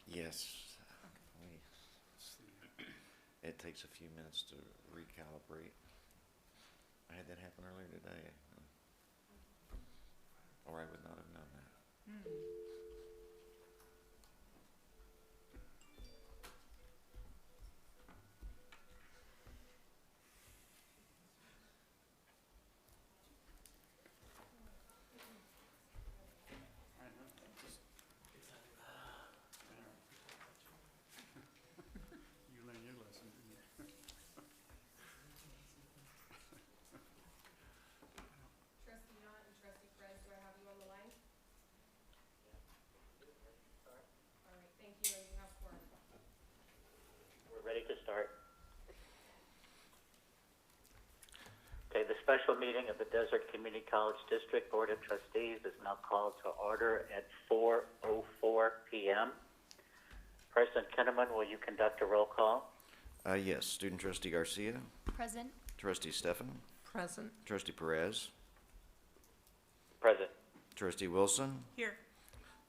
Yes. It takes a few minutes to recalibrate. I had that happen earlier today, or I would not have known that. You learned your lesson, didn't you? Trustee Yant and Trustee Perez, do I have you on the line? All right, thank you, and you have four. We're ready to start. Okay, the special meeting of the Desert Community College District Board of Trustees is now called to order at 4:04 p.m. President Kenneman, will you conduct a roll call? Yes, Student Trustee Garcia, Present. Trustee Stefan, Present. Trustee Perez, Present. Trustee Wilson, Here.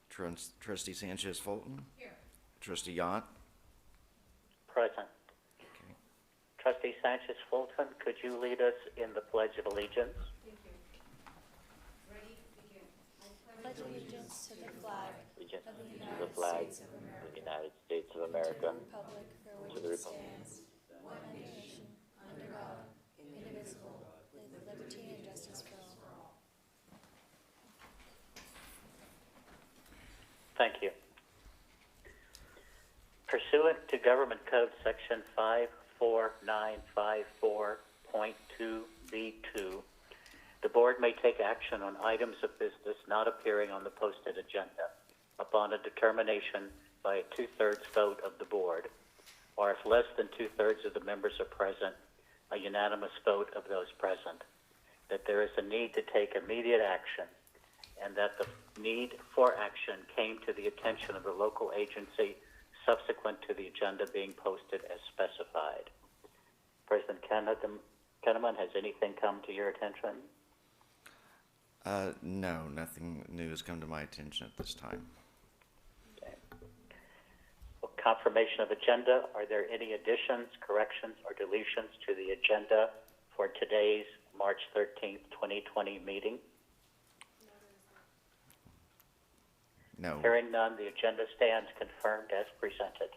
Trustee Sanchez Fulton, Here. Trustee Yant. Present. Okay. Trustee Sanchez Fulton, could you lead us in the Pledge of Allegiance? Thank you. Ready, begin. Pledge allegiance to the flag Allegiance of the to the United flag States of of America, the United States of to America, the republic for to which the it republic. stands, one nation, under God, indivisible, with liberty and justice for all. Thank you. Pursuant to Government Code Section 54954.2B2, the Board may take action on items of business not appearing on the posted agenda upon a determination by a two-thirds vote of the Board, or if less than two-thirds of the members are present, a unanimous vote of those present, that there is a need to take immediate action, and that the need for action came to the attention of the local agency subsequent to the agenda being posted as specified. President Kenneman, has anything come to your attention? No, nothing new has come to my attention at this time. Okay. Well, confirmation of agenda. Are there any additions, corrections, or deletions to the agenda for today's March 13th, 2020 meeting? No. Hearing none, the agenda stands confirmed as presented.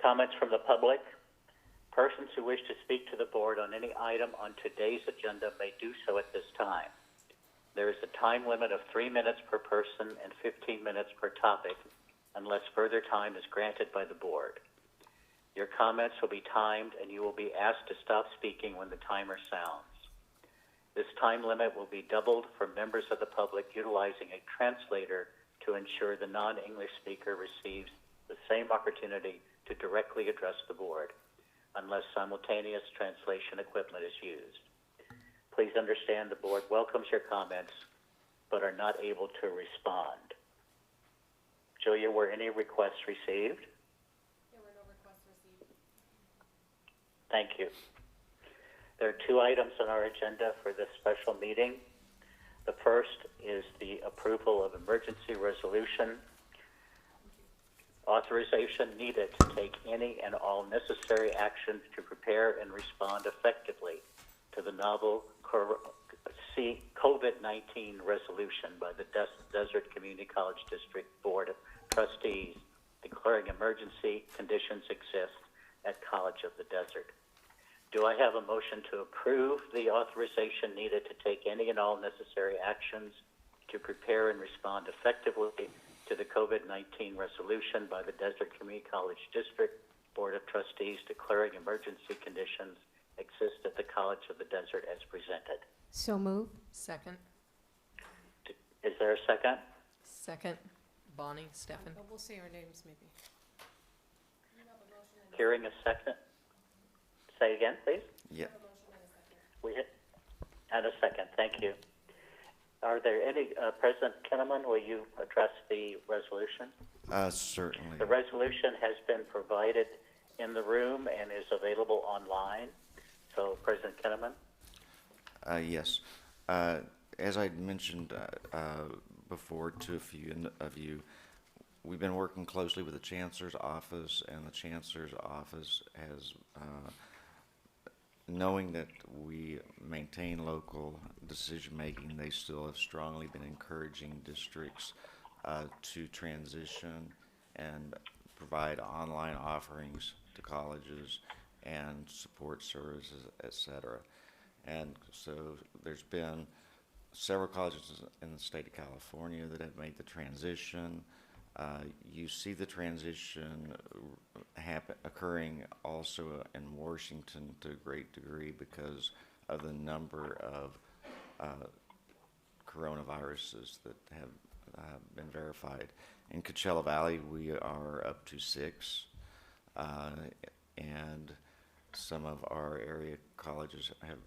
Comments from the public. Persons who wish to speak to the board on any item on today's agenda may do so at this time. There is a time limit of 3 minutes per person and 15 minutes per topic, unless further time is granted by the board. Your comments will be timed, and you will be asked to stop speaking when the timer sounds. This time limit will be doubled for members of the public utilizing a translator to ensure the non-English speaker receives the same opportunity to directly address the board, unless simultaneous translation equipment is used. Please understand the board welcomes your comments, but are not able to respond. Julia, were any requests received? There were no requests received. Thank you. There are two items on our agenda for this special meeting. The first is the approval of emergency resolution. Authorization needed to take any and all necessary actions to prepare and respond effectively to the novel COVID-19 resolution by the Desert Community College District Board of Trustees declaring emergency conditions exist at College of the Desert. Do I have a motion to approve the authorization needed to take any and all necessary actions to prepare and respond effectively to the COVID-19 resolution by the Desert Community College District Board of Trustees declaring emergency conditions exist at the College of the Desert as presented? So move. Second. Is there a second? Second. Bonnie, Stefan. Oh, we'll say our names maybe. You have a motion and Hearing a second. Say again, please. Yeah. a motion and a second. We hit and a second. Thank you. Are there any, President Kenneman, will you address the resolution? Certainly. The resolution has been provided in the room and is available online. So, President Kenneman? Yes. As I mentioned before to a few of you, we've been working closely with the Chancellor's office, and the Chancellor's office has, knowing that we maintain local decision-making, they still have strongly been encouraging districts to transition and provide online offerings to colleges and support services, et cetera. And so there's been several colleges in the state of California that have made the transition. You see the transition occurring also in Washington to a great degree because of the number of coronaviruses that have been verified. In Coachella Valley, we are up to 6, and some of our area colleges have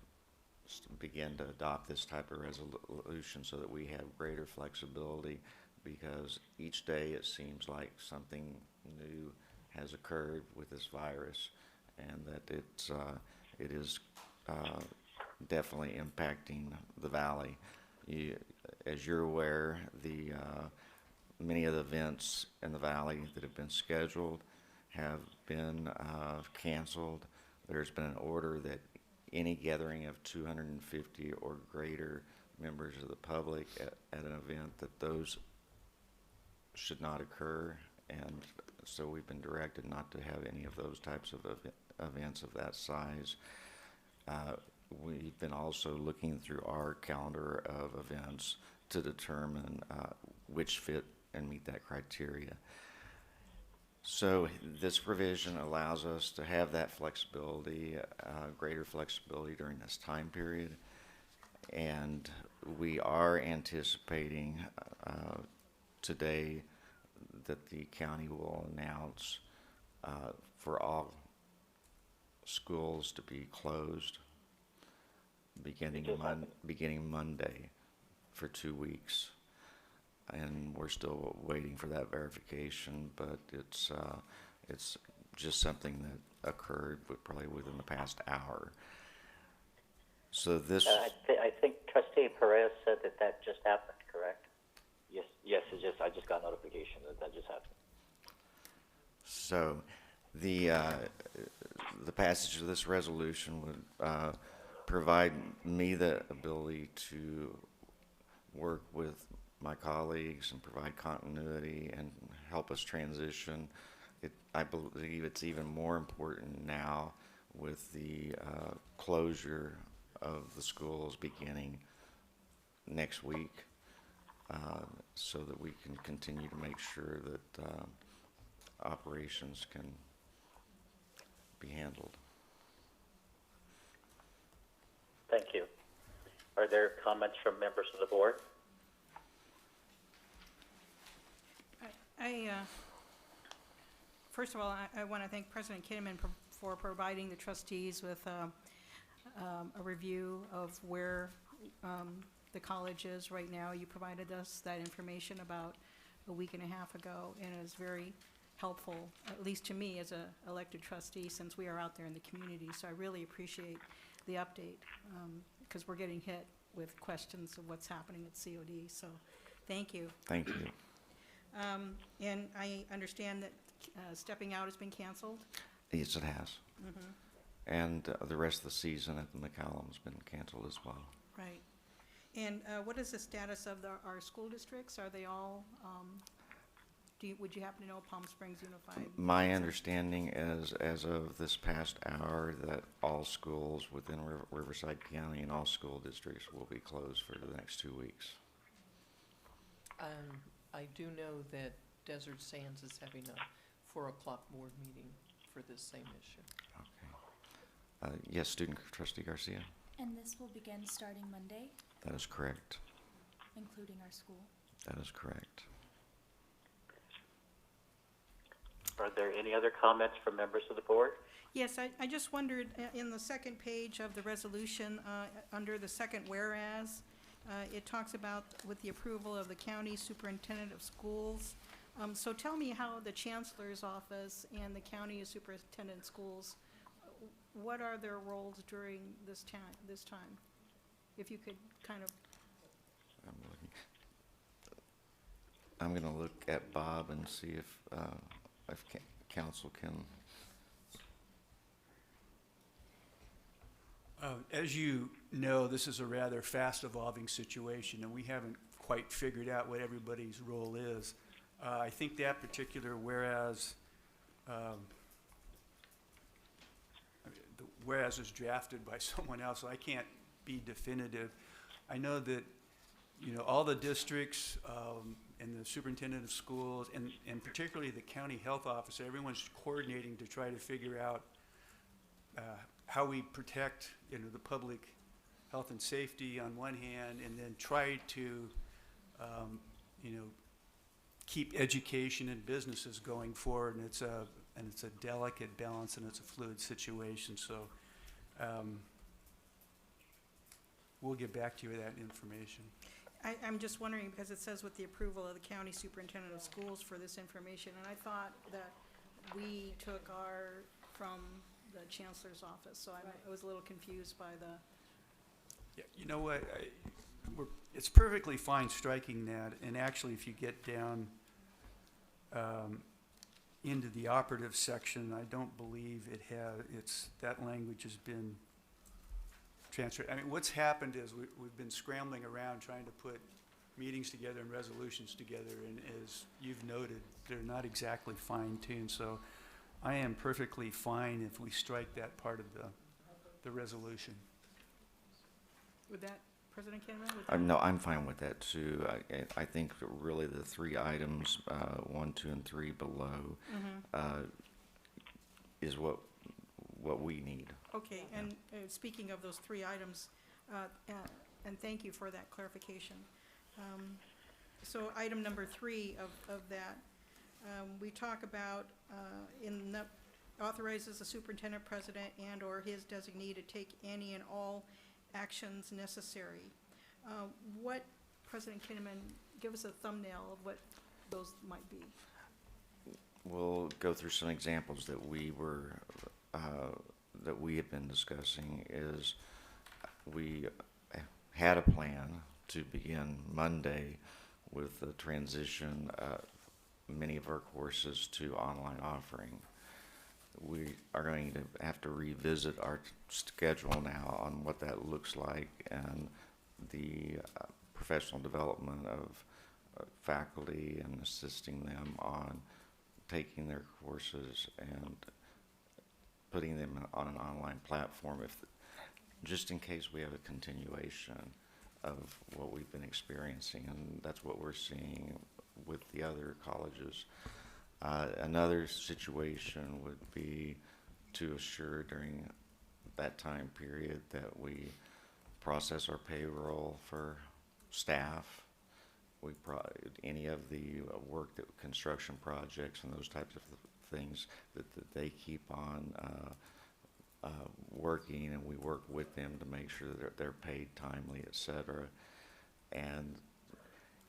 begun to adopt this type of resolution so that we have greater flexibility, because each day it seems like something new has occurred with this virus, and that it is definitely impacting the valley. As you're aware, many of the events in the valley that have been scheduled have been canceled. There's been an order that any gathering of 250 or greater members of the public at an event, that those should not occur, and so we've been directed not to have any of those types of events of that size. We've been also looking through our calendar of events to determine which fit and meet that criteria. So this provision allows us to have that flexibility, greater flexibility during this time period, and we are anticipating today that the county will announce for all schools to be closed beginning Monday for 2 weeks. And we're still waiting for that verification, but it's just something that occurred probably within the past hour. So this. I think Trustee Perez said that just happened, correct? Yes. I just got notification that just happened. So, the passage of this resolution would provide me the ability to work with my colleagues and provide continuity and help us transition. I believe it's even more important now with the closure of the schools beginning next week, so that we can continue to make sure that operations can be handled. Thank you. Are there comments from members of the board? First of all, I want to thank President Kinnaman for providing the trustees with a review of where the college is right now. You provided us that information about a week and a half ago, and it was very helpful, at least to me as an elected trustee, since we are out there in the community. So I really appreciate the update, because we're getting hit with questions of what's happening at COD. So thank you. Thank you. And I understand that stepping out has been canceled? Yes, it has. Mm-hmm. And the rest of the season at the McCallum's been canceled as well. Right. And what is the status of our school districts? Are they all, would you happen to know Palm Springs Unified? My understanding is, as of this past hour, that all schools within Riverside County and all school districts will be closed for the next 2 weeks. I do know that Desert Sands is having a 4 o'clock board meeting for this same issue. Okay. Yes, Student Trustee Garcia? And this will begin starting Monday, That is correct. including our school. That is correct. Are there any other comments from members of the board? Yes, I just wondered, in the second page of the resolution, under the second whereas, it talks about with the approval of the county superintendent of schools. So tell me how the chancellor's office and the county superintendent schools, what are their roles during this time? If you could kind of. I'm looking. I'm gonna look at Bob and see if council can. As you know, this is a rather fast-evolving situation, and we haven't quite figured out what everybody's role is. I think that particular whereas, the whereas is drafted by someone else, so I can't be definitive. I know that, you know, all the districts, and the superintendent of schools, and particularly the county health officer, everyone's coordinating to try to figure out how we protect, you know, the public health and safety on one hand, and then try to, you know, keep education and businesses going forward. And it's a delicate balance, and it's a fluid situation. So we'll get back to you with that information. I'm just wondering, because it says with the approval of the county superintendent of schools for this information, and I thought that we took our from the chancellor's office, so I was a little confused by the, Yeah, you know what, it's perfectly fine striking that, and actually if you get down into the operative section, I don't believe that language has been transferred. I mean, what's happened is we've been scrambling around trying to put meetings together and resolutions together, and as you've noted, they're not exactly fine-tuned, so I am perfectly fine if we strike that part of the resolution. would that, President Kinnaman, would that? No, I'm fine with that too. I think really the three items, 1, 2, and 3 below, is what we need. Okay, and speaking of those three items, and thank you for that clarification. So item number 3 of that, we talk about authorizes the superintendent, president, and/or his designee to take any and all actions necessary. What, President Kinnaman, give us a thumbnail of what those might be. We'll go through some examples that we have been discussing. Is we had a plan to begin Monday with the transition of many of our courses to online offering. We are going to have to revisit our schedule now on what that looks like, and the professional development of faculty and assisting them on taking their courses and putting them on an online platform, just in case we have a continuation of what we've been experiencing, and that's what we're seeing with the other colleges. Another situation would be to assure during that time period that we process our payroll for staff. Any of the work that construction projects and those types of things that they keep on working, and we work with them to make sure that they're paid timely, et cetera. And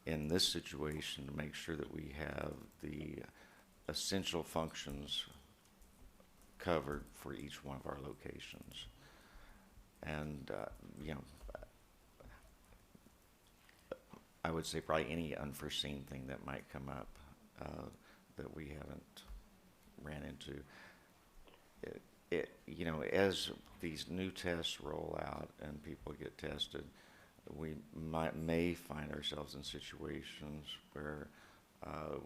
in this situation, to make sure that we have the essential functions covered for each one of our locations. And, you know, I would say probably any unforeseen thing that might come up that we haven't ran into. You know, as these new tests roll out and people get tested, we may find ourselves in situations where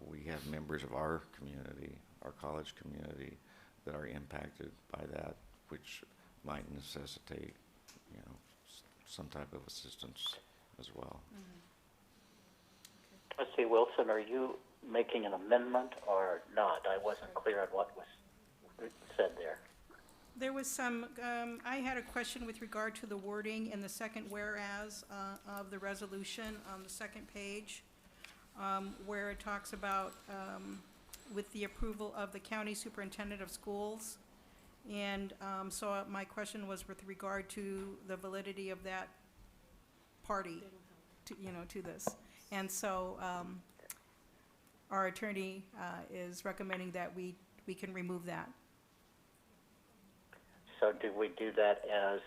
we have members of our community, our college community, that are impacted by that, which might necessitate, you know, some type of assistance as well. Let's see, Wilson, are you making an amendment or not? I wasn't clear on what was said there. There was some, I had a question with regard to the wording in the second whereas of the resolution on the second page, where it talks about with the approval of the county superintendent of schools. And so my question was with regard to the validity of that party, to this. And so our attorney is recommending that we can remove that. So do we do that as,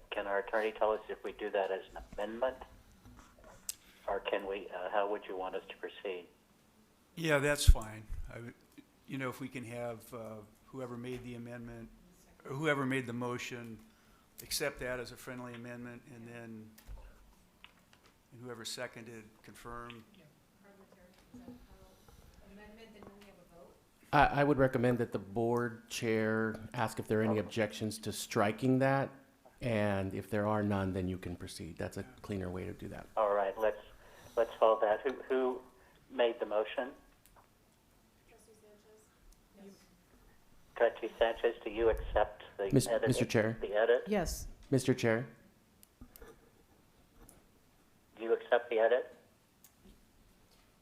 can our attorney tell us if we do that as an amendment? Or can we, how would you want us to proceed? Yeah, that's fine. You know, if we can have whoever made the amendment, or whoever made the motion, accept that as a friendly amendment, and then whoever seconded, confirm. I would recommend that the board chair ask if there are any objections to striking that, and if there are none, then you can proceed. That's a cleaner way to do that. All right, let's follow that. Who made the motion? Trustee Sanchez, do you accept the edit? Mr. Chair. The edit? Yes. Mr. Chair, Do you accept the edit?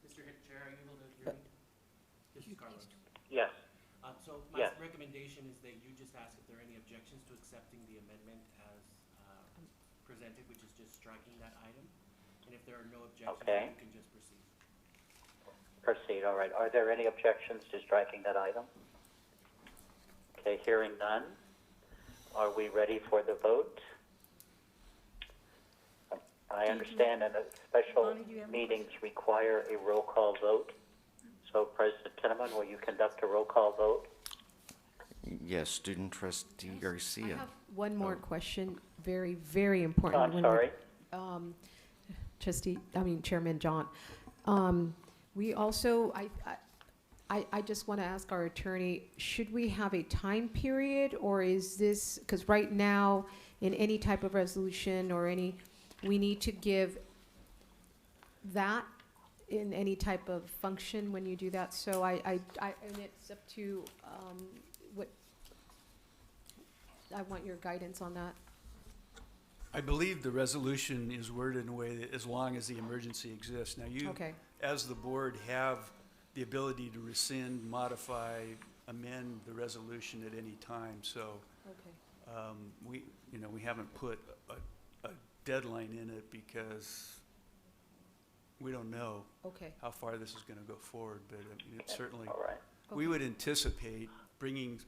Mr. Chair, are you able to hear me? This is Carlos. Yes. So my Yes. recommendation is that you just ask if there are any objections to accepting the amendment as presented, which is just striking that item. And if there are no objections, Okay. then you can just proceed. Proceed, all right. Are there any objections to striking that item? Okay, hearing none. Are we ready for the vote? I understand that special Bonnie, do you have a meetings require a roll call vote. So President Tinneman, will you conduct a roll call vote? Yes, student trustee I Garcia. have one more Oh. question, very, very important. I'm when sorry. Chairman John. We also, I just want to ask our attorney, should we have a time period, or is this, because right now, in any type of resolution or we need to give that in any type of function when you do that, so and it's up to, I want your guidance on that. I believe the resolution is worded in a way that as long as the emergency exists. Now, you, Okay, as the board, have the ability to rescind, modify, amend the resolution at any time. So okay. we haven't put a deadline in it because we don't know Okay, how far this is going to go forward. But it certainly, All right. we would anticipate bringing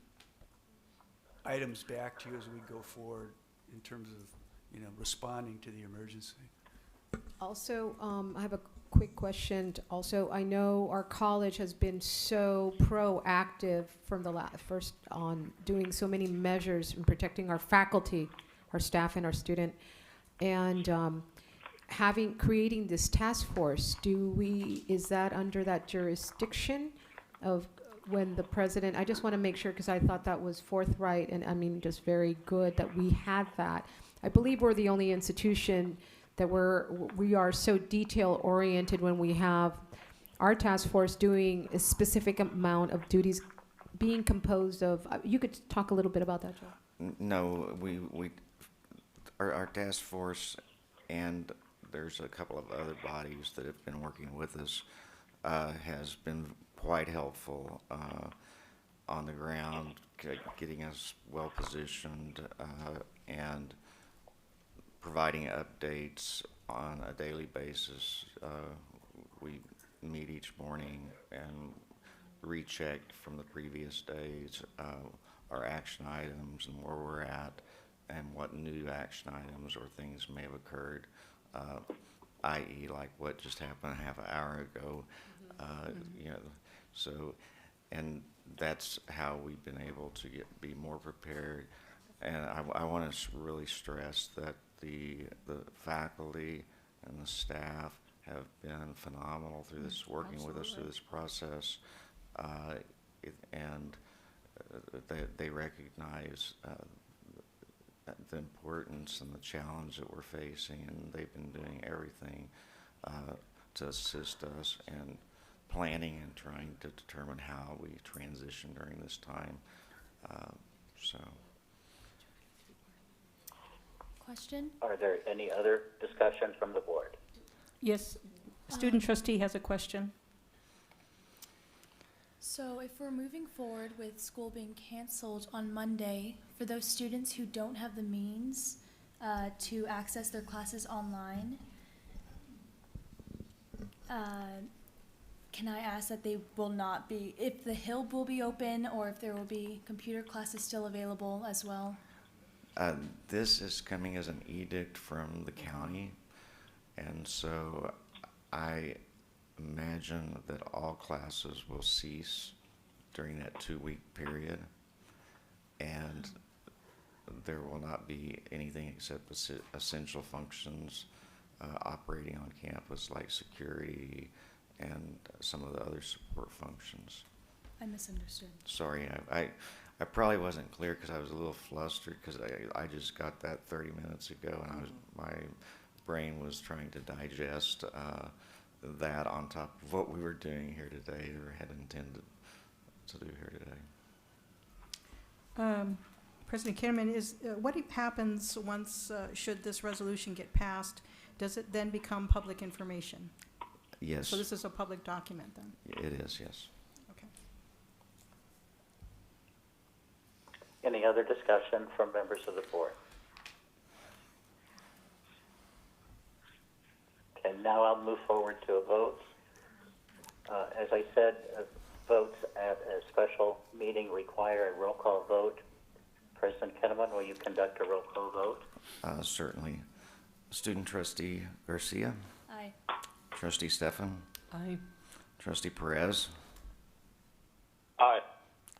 items back to you as we go forward in terms of, responding to the emergency. also, I have a quick question. Also, I know our college has been so proactive from the first on doing so many measures in protecting our faculty, our staff, and our student. And creating this task force, is that under that jurisdiction of when the president, I just want to make sure, because I thought that was forthright and just very good that we had that. I believe we're the only institution that we are so detail oriented when we have our task force doing a specific amount of duties being composed of, you could talk a little bit about that, Joe? No, our task force, and there's a couple of other bodies that have been working with us, has been quite helpful on the ground, getting us well positioned and providing updates on a daily basis. We meet each morning and recheck from the previous days our action items and where we're at and what new action items or things may have occurred, i.e. like what just happened a half an hour ago. So, and that's how we've been able to be more prepared. And I want to really stress that the faculty and the staff have been phenomenal through this, working with us through this process, and they recognize the importance and the challenge that we're facing, and they've been doing everything to assist us and planning and trying to determine how we transition during this time. Question? Are there any other discussions from the board? Yes, student trustee has a question. So if we're moving forward with school being canceled on Monday, for those students who don't have the means to access their classes online, can I ask that they will not be, if the Hill will be open, or if there will be computer classes still available as well? This is coming as an edict from the county, and so I imagine that all classes will cease during that 2-week period, and there will not be anything except essential functions operating on campus, like security and some of the other support functions. I misunderstood. Sorry, I probably wasn't clear because I was a little flustered because I just got that 30 minutes ago, and my brain was trying to digest that on top of what we were doing here today or had intended to do here today. President Kinnaman, what happens once, should this resolution get passed? Does it then become public information? Yes, So this is a public document then? it is, yes. Okay. Any other discussion from members of the board? Okay, now I'll move forward to a vote. As I said, votes at a special meeting require a roll call vote. President Kinnaman, will you conduct a roll call vote? Certainly. Student Trustee Garcia, Aye. Trustee Stefan, Aye. Trustee Perez, Aye.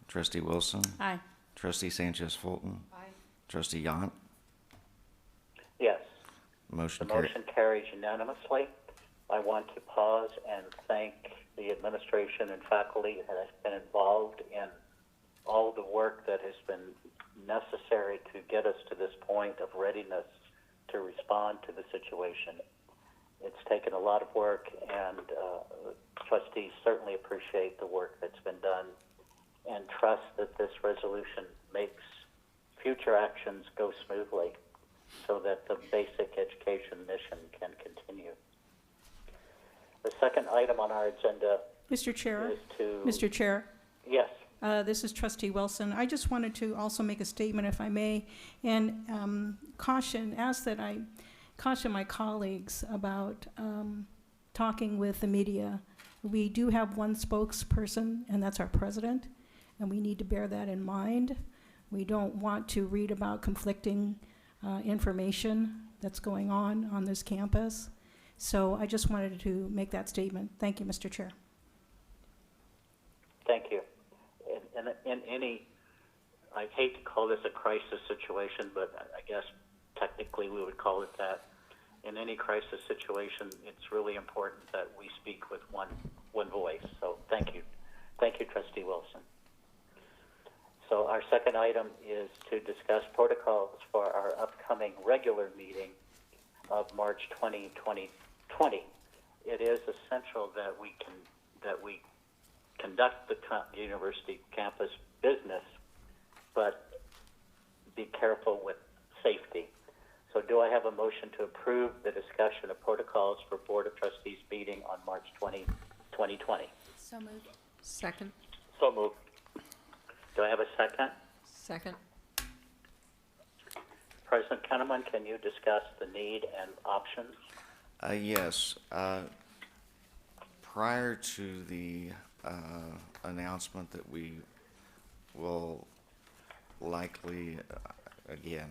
Trustee Wilson, Aye. Trustee Sanchez Fulton, Trustee Yant. Yes. The Motion carried. motion carries unanimously. I want to pause and thank the administration and faculty that has been involved in all the work that has been necessary to get us to this point of readiness to respond to the situation. It's taken a lot of work, and trustees certainly appreciate the work that's been done and trust that this resolution makes future actions go smoothly so that the basic education mission can continue. The second item on our agenda Mr. Chair, is to... Mr. Chair, Yes. this is Trustee Wilson. I just wanted to also make a statement, if I may, and ask that I caution my colleagues about talking with the media. We do have one spokesperson, and that's our president, and we need to bear that in mind. We don't want to read about conflicting information that's going on this campus. So I just wanted to make that statement. Thank you, Mr. Chair. Thank you. In any, I hate to call this a crisis situation, but I guess technically we would call it that. In any crisis situation, it's really important that we speak with one voice. So thank you. Thank you, Trustee Wilson. So our second item is to discuss protocols for our upcoming regular meeting of March 20, 2020. It is essential that we conduct the university campus business, but be careful with safety. So do I have a motion to approve the discussion of protocols for Board of Trustees meeting on March 20, 2020? So moved. Second. So moved. Do I have a second? Second. President Kinnaman, can you discuss the need and options? Yes. Prior to the announcement that we will likely, again,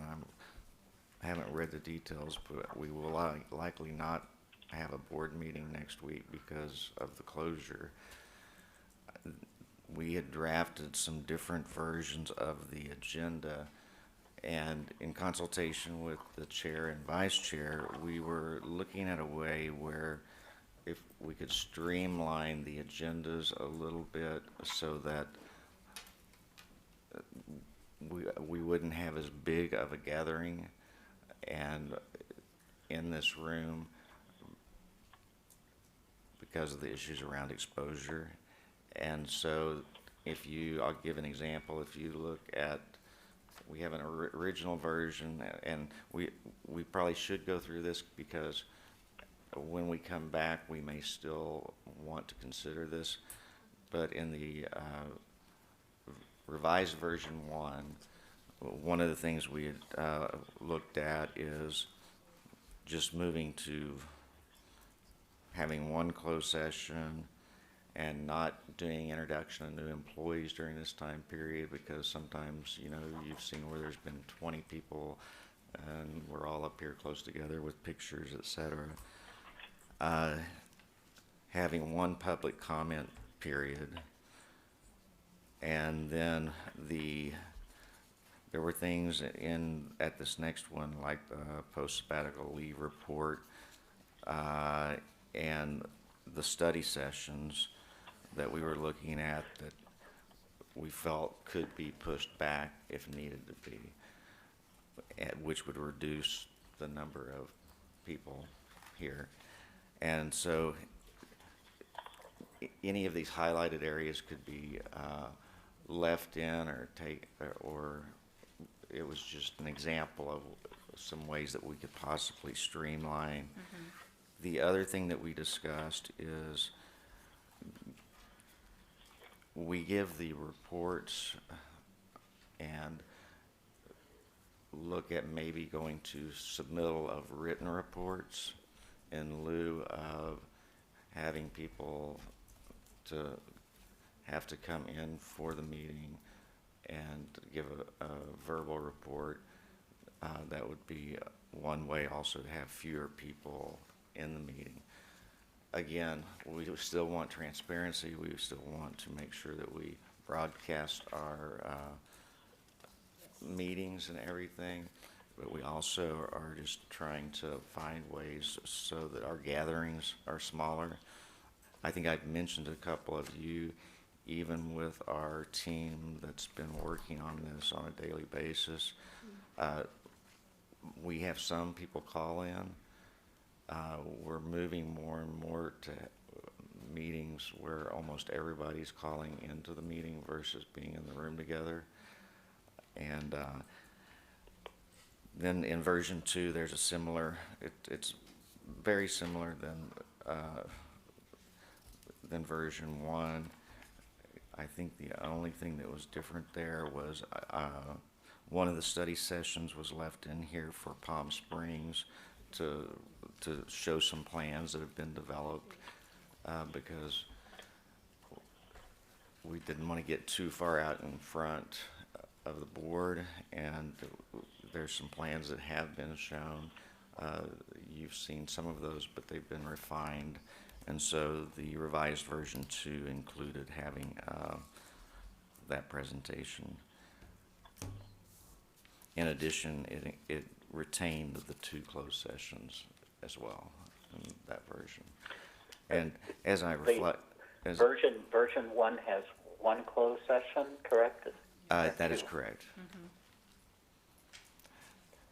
I haven't read the details, but we will likely not have a board meeting next week because of the closure. We had drafted some different versions of the agenda, and in consultation with the chair and vice chair, we were looking at a way where if we could streamline the agendas a little bit so that we wouldn't have as big of a gathering and in this room because of the issues around exposure. And so I'll give an example. If you look at, we have an original version, and we probably should go through this because when we come back, we may still want to consider this. But in the revised version 1 of the things we had looked at is just moving to having one closed session and not doing introduction of new employees during this time period, because sometimes, you've seen where there's been 20 people and we're all up here close together with pictures, etc. having one public comment period. And then there were things at this next one, like the post-sabbatical leave report, and the study sessions that we were looking at that we felt could be pushed back if needed to be, which would reduce the number of people here. And so any of these highlighted areas could be left in or it was just an example of some ways that we could possibly streamline. The other thing that we discussed is we give the reports and look at maybe going to submittal of written reports in lieu of having people to have to come in for the meeting and give a verbal report. That would be one way also to have fewer people in the meeting. Again, we still want transparency. We still want to make sure that we broadcast our meetings and everything, but we also are just trying to find ways so that our gatherings are smaller. I think I've mentioned a couple of you, even with our team that's been working on this on a daily basis, we have some people call in. We're moving more and more to meetings where almost everybody's calling into the meeting versus being in the room together. And then in version 2, there's a similar, it's very similar than version 1. I think the only thing that was different there was one of the study sessions was left in here for Palm Springs to show some plans that have been developed because we didn't want to get too far out in front of the board, and there's some plans that have been shown. You've seen some of those, but they've been refined, and so the revised version 2 included having that presentation. In addition, it retained the 2 closed sessions as well in that version. And as I reflect, Version 1 has 1 closed session, correct? that is correct.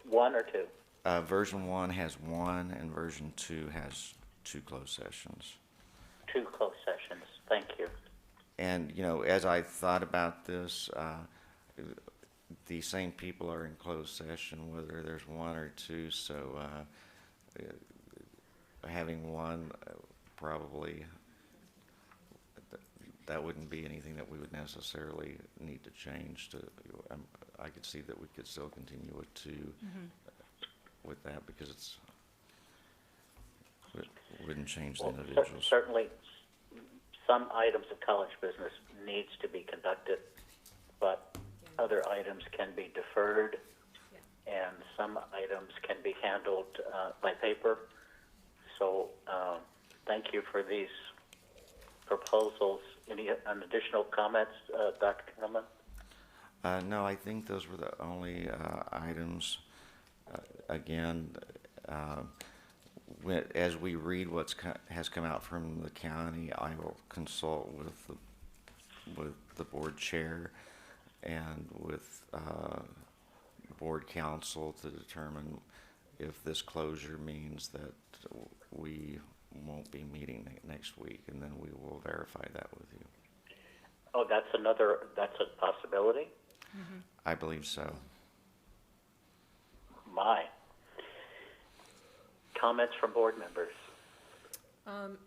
1 or 2? Version 1 has 1, and version 2 has 2 closed sessions. 2 closed sessions. Thank you. And you know, as I thought about this, the same people are in closed session, whether there's 1 or 2. So having 1 probably that wouldn't be anything that we would necessarily need to change. I could see that we could still continue with 2 with that because it wouldn't change the individuals. Certainly, some items of college business needs to be conducted, but other items can be deferred, and some items can be handled by paper. So thank you for these proposals. Any additional comments, Dr. Kinnaman? No, I think those were the only items. Again, as we read what has come out from the county, I will consult with the board chair and with board council to determine if this closure means that we won't be meeting next week, and then we will verify that with you. Oh, that's a possibility? I believe so. My. Comments from board members?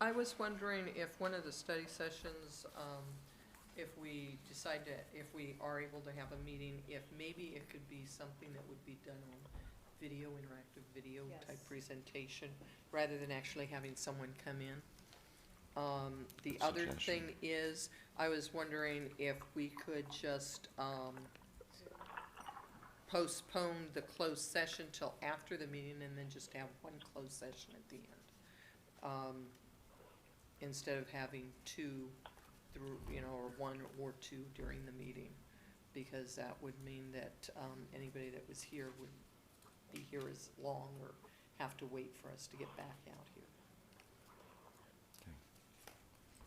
I was wondering if one of the study sessions, if we are able to have a meeting, if maybe it could be something that would be done on video, interactive video type presentation, rather than actually having someone come in. The other thing is, I was wondering if we could just postpone the closed session till after the meeting and then just have 1 closed session at the end. instead of having two through, or one or two during the meeting, because that would mean that anybody that was here would be here as long or have to wait for us to get back out here. Okay.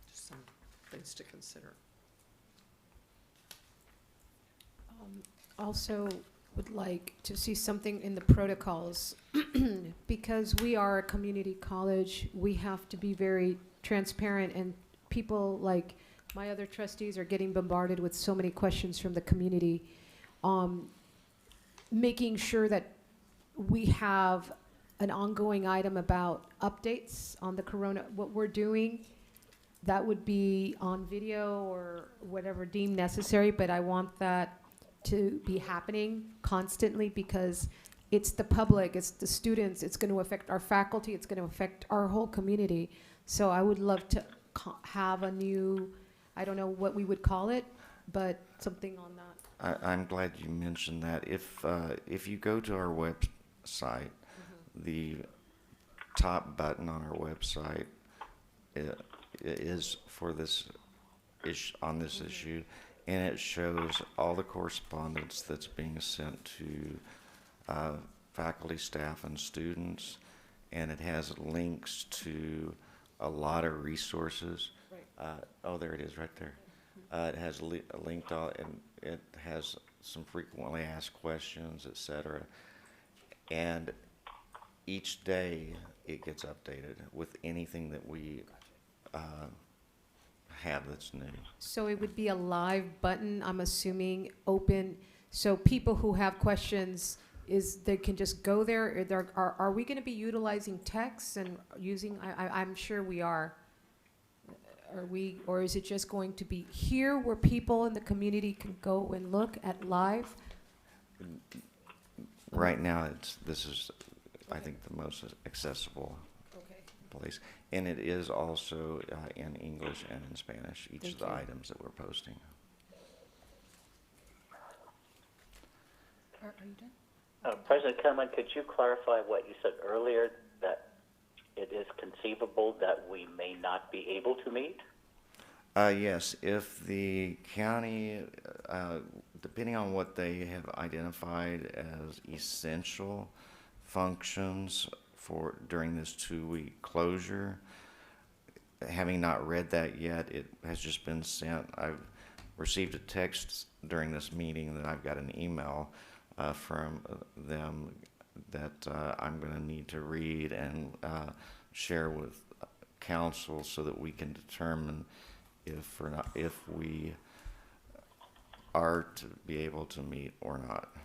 Just some things to consider. Also would like to see something in the protocols. Because we are a community college, we have to be very transparent, and people like my other trustees are getting bombarded with so many questions from the community. Making sure that we have an ongoing item about updates on the corona, what we're doing, that would be on video or whatever deemed necessary, but I want that to be happening constantly, because it's the public, it's the students, it's going to affect our faculty, it's going to affect our whole community. So I would love to have a new, I don't know what we would call it, but something on that. I'm glad you mentioned that. If you go to our website, the top button on our website is for this on this issue, and it shows all the correspondence that's being sent to faculty, staff, and students, and it has links to a lot of resources. Right. Oh, there it is, right there. It has a link to, and it has some frequently asked questions, etc. And each day it gets updated with anything that we have that's new. So it would be a live button, I'm assuming, open, so people who have questions, they can just go there, or are we gonna be utilizing text and using, I'm sure we are. Are we, or is it just going to be here where people in the community can go and look at live? Right now, this is, I think, the most accessible place. And it is also in English and in Spanish, each of the items that we're posting. Are you done? President Kenneman, could you clarify what you said earlier, that it is conceivable that we may not be able to meet? Yes, if the county, depending on what they have identified as essential functions for during this 2-week closure, having not read that yet, it has just been sent. I've received a text during this meeting that I've got an email from them that I'm going to need to read and share with council so that we can determine if or not, if we are to be able to meet or not.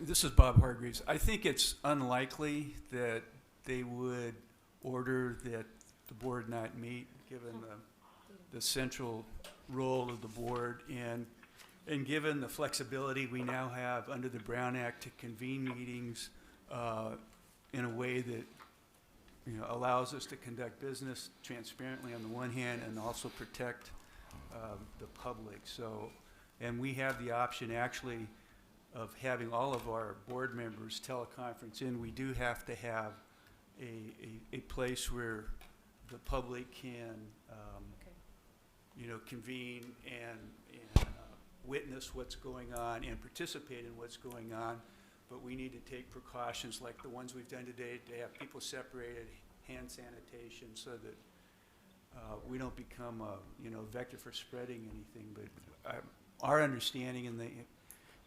This is Bob Hargreaves. I think it's unlikely that they would order that the board not meet, given the central role of the board, and given the flexibility we now have under the Brown Act to convene meetings in a way that allows us to conduct business transparently on the one hand and also protect the public. So, and we have the option actually of having all of our board members teleconference in. We do have to have a place where the public can convene and witness what's going on and participate in what's going on. But we need to take precautions like the ones we've done today to have people separated, hand sanitation, so that we don't become a vector for spreading anything. But our understanding and the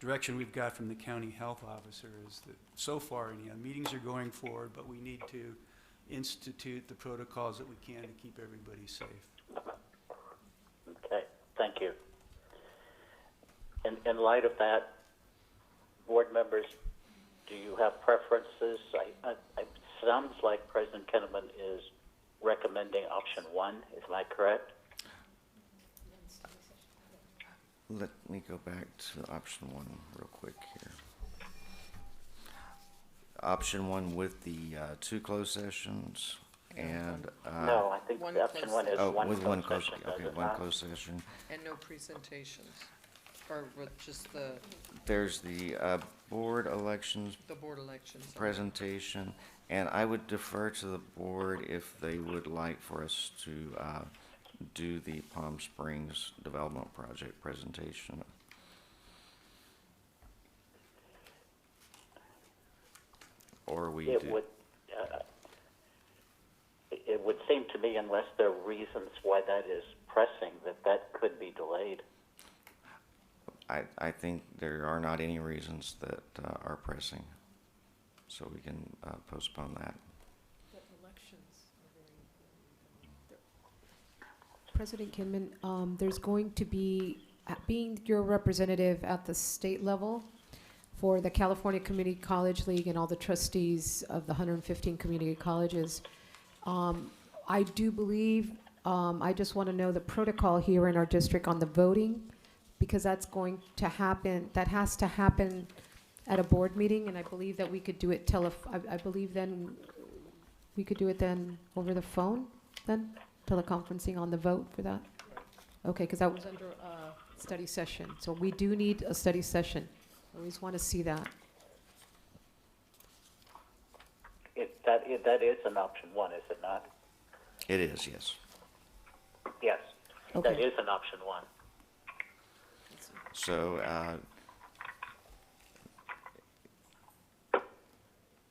direction we've got from the county health officer is that so far, meetings are going forward, but we need to institute the protocols that we can to keep everybody safe. Okay, thank you. In light of that, board members, do you have preferences? It sounds like President Kenneman is recommending option 1. Is I correct? Let me go back to option 1 real quick here. Option 1 with the 2 closed sessions and No, I think One option closed 1 is oh, one with closed one closed, session. okay, does it one not? closed session. And no presentations. or with just There's the board elections the board elections? presentation, and I would defer to the board if they would like for us to do the Palm Springs Development Project presentation. Or we It do. would, it would seem to me, unless there are reasons why that is pressing, that could be delayed. I think there are not any reasons that are pressing, so we can postpone that. President Kinman, there's going to be, being your representative at the state level for the California Community College League and all the trustees of the 115 community colleges, I do believe, I just want to know the protocol here in our district on the voting, because that's going to happen, that has to happen at a board meeting, and I believe that we could do it I believe then, we could do it then over the phone, then? Teleconferencing on the vote for that? Okay, because that was under a study session, so we do need a study session. I always want to see that. That is an option one, is it not? It is, yes. Yes, that Okay. is an option one. So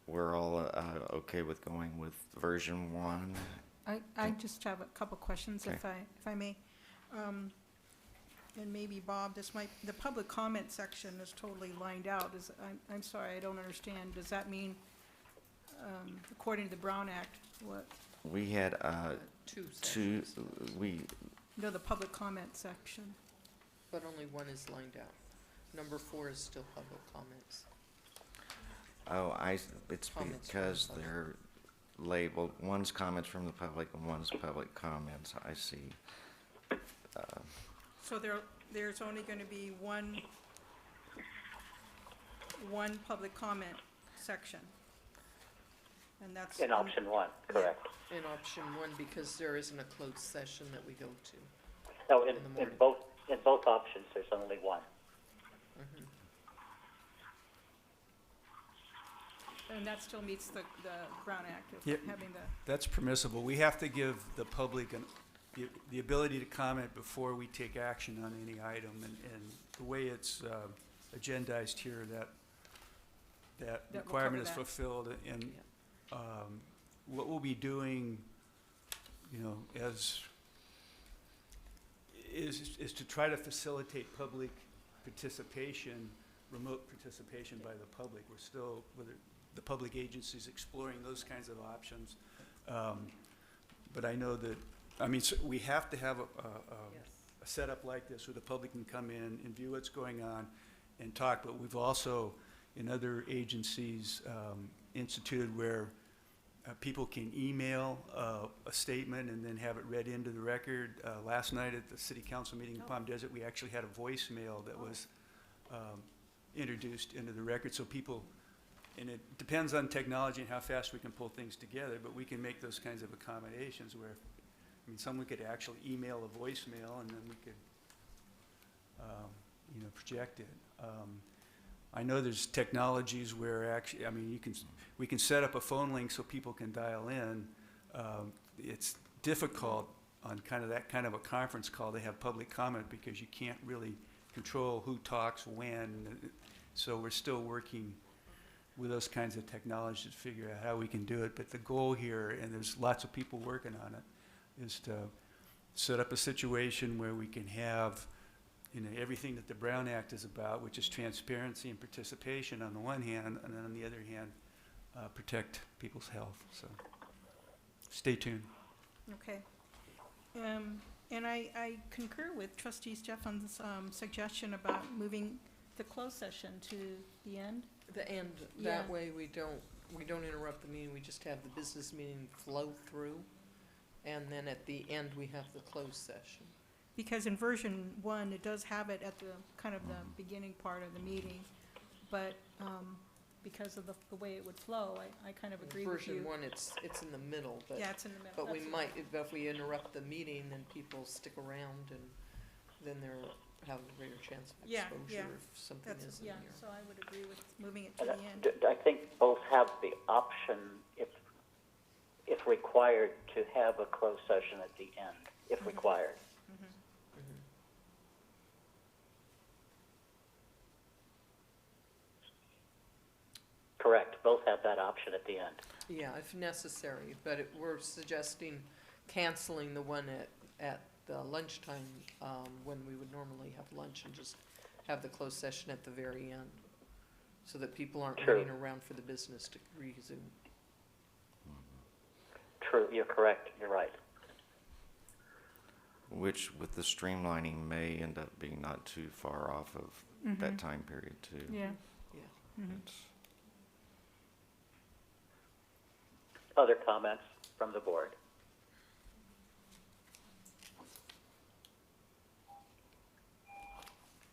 we're all okay with going with version 1? I just have a couple questions, Okay. if I may. And maybe Bob, the public comment section is totally lined out. I'm sorry, I don't understand. Does that mean, according to the Brown Act, what? We had Two two, sections, No, the public comment section. but only one is lined out. Number 4 is still public comments. it's Comments from because the public. they're labeled, one's comments from the public and one's public comments, I see. So there's only going to be one public comment section. And that's. In option one, correct. In option 1, because there isn't a closed session that we go to. No, In the in morning. both options, there's only one. Mhm. And that still meets the Brown Act of Yep. having the. That's permissible. We have to give the public the ability to comment before we take action on any item, and the way it's agendized here, that That will requirement is cover that. fulfilled, and what we'll be doing, is to try to facilitate public participation, remote participation by the public. We're still, whether the public agencies exploring those kinds of options. But I know that, so we have to have a setup like this where the public can come in and view what's going on and talk, but we've also, in other agencies, instituted where people can email a statement and then have it read into the record. Last night at the city council meeting in Palm Desert, we actually had a voicemail that was introduced into the record, so people, and it depends on technology and how fast we can pull things together, but we can make those kinds of accommodations where, someone could actually email a voicemail and then we could, project it. I know there's technologies where actually, we can set up a phone link so people can dial in. It's difficult on that kind of a conference call to have public comment because you can't really control who talks when. So we're still working with those kinds of technologies to figure out how we can do it. But the goal here, and there's lots of people working on it, is to set up a situation where we can have everything that the Brown Act is about, which is transparency and participation on the one hand, and then on the other hand, protect people's health. So stay tuned. Okay. And I concur with Trustee Stephan's suggestion about moving the closed session to the end. The end, Yeah. that way we don't interrupt the meeting, we just have the business meeting flow through, and then at the end, we have the closed session. Because in version 1, it does have it at the beginning part of the meeting, but because of the way it would flow, I kind of agree with you. Version 1, it's in the middle, but. Yeah, it's in the middle. But we That's- might, if we interrupt the meeting, then people stick around and then they're have a greater chance of Yeah, exposure yeah. if something That's, isn't yeah, here. so I would agree with moving it to And the end. I think both have the option, if required, to have a closed session at the end, if required. Correct, both have that option at the end. Yeah, if necessary, but we're suggesting canceling the one at the lunchtime, when we would normally have lunch, and just have the closed session at the very end, so that people aren't True. waiting around for the business to resume. True, you're correct, you're right. Which, with the streamlining, may end up being not too far off of that time period, too. Yeah. Yeah. It's- Other comments from the board?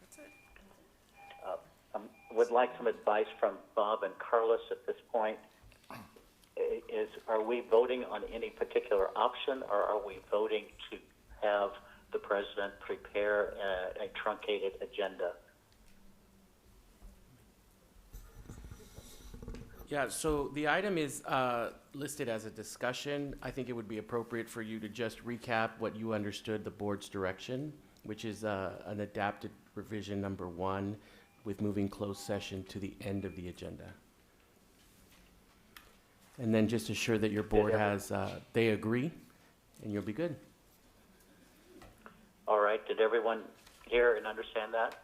That's it. Would like some advice from Bob and Carlos at this point. Are we voting on any particular option, or are we voting to have the president prepare a truncated agenda? Yeah, so the item is listed as a discussion. I think it would be appropriate for you to just recap what you understood the board's direction, which is an adapted revision number 1 with moving closed session to the end of the agenda. And then just assure that your board has, they agree, and you'll be good. All right, did everyone hear and understand that?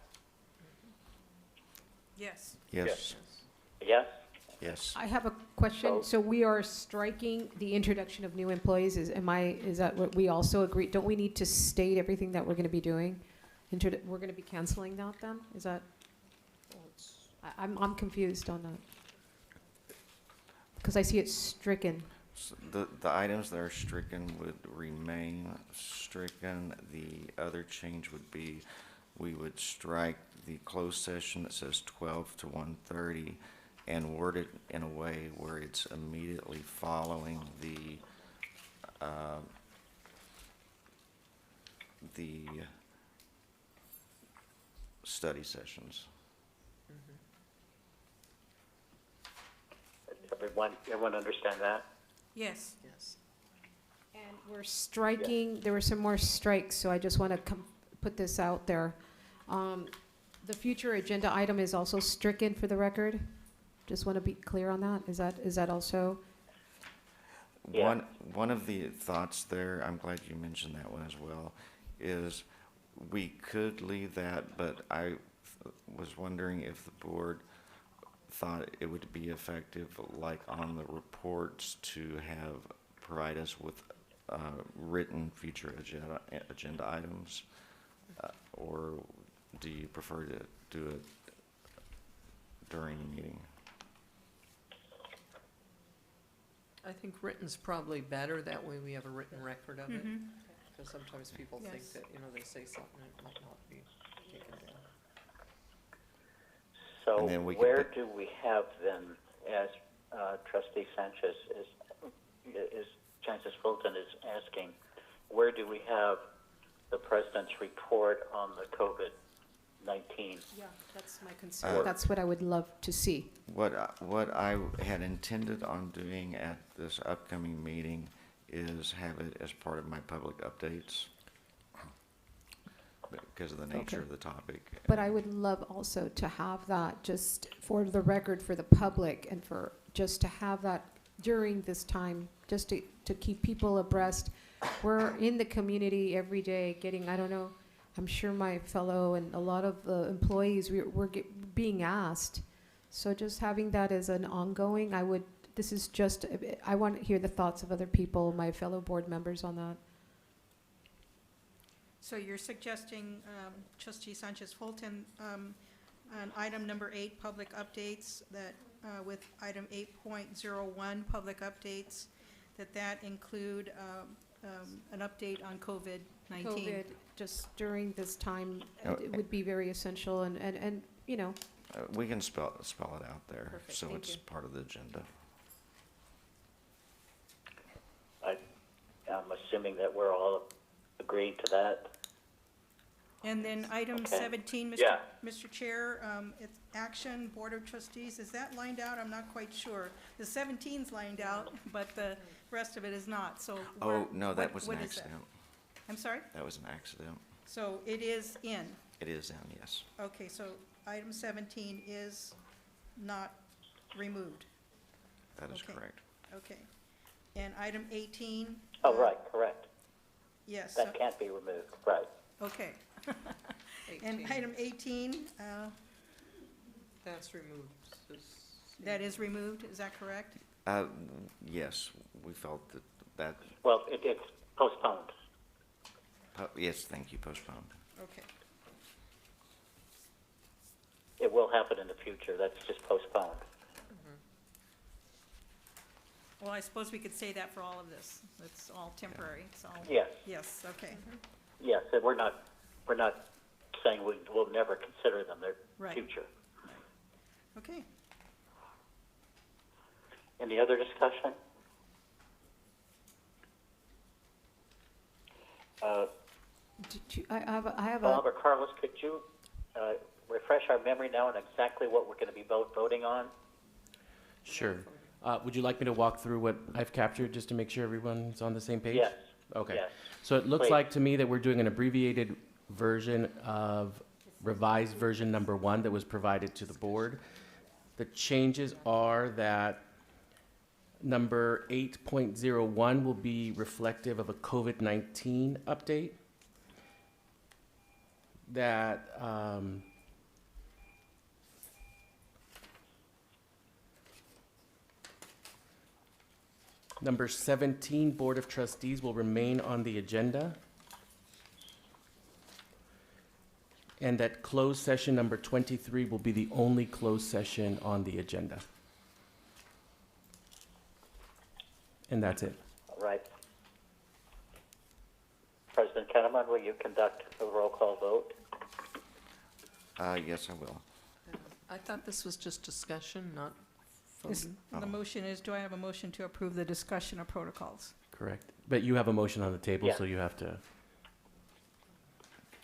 Yes. Yes, Yes? yes. I have a question. So- So we are striking the introduction of new employees. Is that what we also agree? Don't we need to state everything that we're going to be doing? We're going to be canceling that then? Is that, Well, it's- I'm confused on that. Because I see it stricken. The items that are stricken would remain stricken. The other change would be, we would strike the closed session that says 12 to 1:30 and word it in a way where it's immediately following the study sessions. Everyone understand that? Yes. Yes. And we're striking, there were some more strikes, so I just want to put this out there. The future agenda item is also stricken for the record. Just want to be clear on that. Is that also? Yeah. One of the thoughts there, I'm glad you mentioned that one as well, is we could leave that, but I was wondering if the board thought it would be effective, like on the reports, to provide us with written future agenda items, or do you prefer to do it during the meeting? I think written's probably better, that way we have a written record of it, because sometimes people think Yes. that, they say something and it might not be taken down. So And then we can where put- do we have then, as Trustee Sanchez Fulton is asking, where do we have the president's report on the COVID-19? Yeah, that's my concern. That's what I would love to see. What I had intended on doing at this upcoming meeting is have it as part of my public updates, because of the nature Okay. of the topic. But I would love also to have that just for the record, for the public, and for just to have that during this time, just to keep people abreast. We're in the community every day getting, I don't know, I'm sure my fellow and a lot of the employees, we're being asked. So just having that as an ongoing, I want to hear the thoughts of other people, my fellow board members on that. So you're suggesting, Trustee Sanchez Fulton, on item number 8, public updates, that with item 8.01, public updates, that include an update on COVID-19? COVID, just during this time, Oh, it would be very essential and, We can spell it out there, Perfect, so thank it's you. part of the agenda. I'm assuming that we're all agreed to that. And then item Okay. 17, Yeah. Mr. Chair, it's action, Board of Trustees, is that lined out? I'm not quite sure. The 17's lined out, but the rest of it is not, so. Oh, no, that was an what is that? accident. I'm sorry? That was an accident. So it is in. It is down, yes. Okay, so item 17 is not removed. That is Okay. correct. Okay. And item 18? Oh, right, correct. Yes, so- That can't be removed, right. okay. And 18. item 18, That's removed. that is removed, is that correct? Yes, we felt that, Well, it's postponed. yes, thank you, postponed. Okay. It will happen in the future, that's just postponed. Well, I suppose we could say that for all of this. It's all temporary, it's all. Yes, Yes, okay. yes, and we're not saying we'll never consider them, they're Right. future. Okay. Any other discussion? I have a, Bob or Carlos, could you refresh our memory now on exactly what we're going to be voting on? Sure. Would you like me to walk through what I've captured, just to make sure everyone's on the same page? Yes. Okay. Yes. So it looks Please. like to me that we're doing an abbreviated version of revised version number 1 that was provided to the board. The changes are that number 8.01 will be reflective of a COVID-19 update. That number 17, Board of Trustees, will remain on the agenda. And that closed session number 23 will be the only closed session on the agenda. And that's it. All right. President Kenneman, will you conduct a roll call vote? Yes, I will. I thought this was just discussion, not This- voting. The motion is, do I have a motion to approve the discussion of protocols? Correct. But you have a motion on the table, Yeah. so you have to.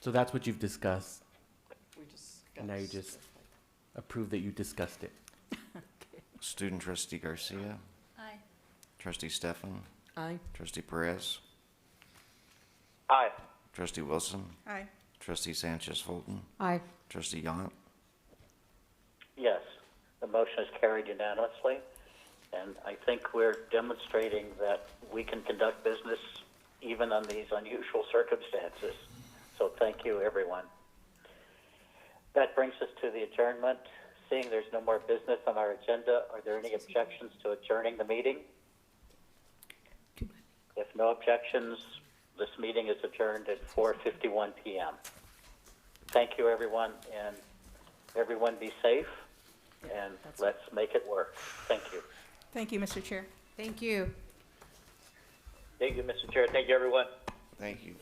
So that's what you've discussed. We discussed. And now you just approve that you discussed it. Student trustee Garcia, Aye. trustee Stefan, Aye. trustee Perez, Aye. trustee Wilson, Aye. trustee Sanchez Fulton, I, trustee Yant. Yes, the motion is carried unanimously, and I think we're demonstrating that we can conduct business even on these unusual circumstances. So thank you, everyone. That brings us to the adjournment. Seeing there's no more business on our agenda, are there any objections to adjourning the meeting? If no objections, this meeting is adjourned at 4:51 p.m. Thank you, everyone, and everyone be safe, and let's make it work. Thank you. Thank you, Mr. Chair. thank you. Thank you, Mr. Chair. Thank you, everyone. Thank you.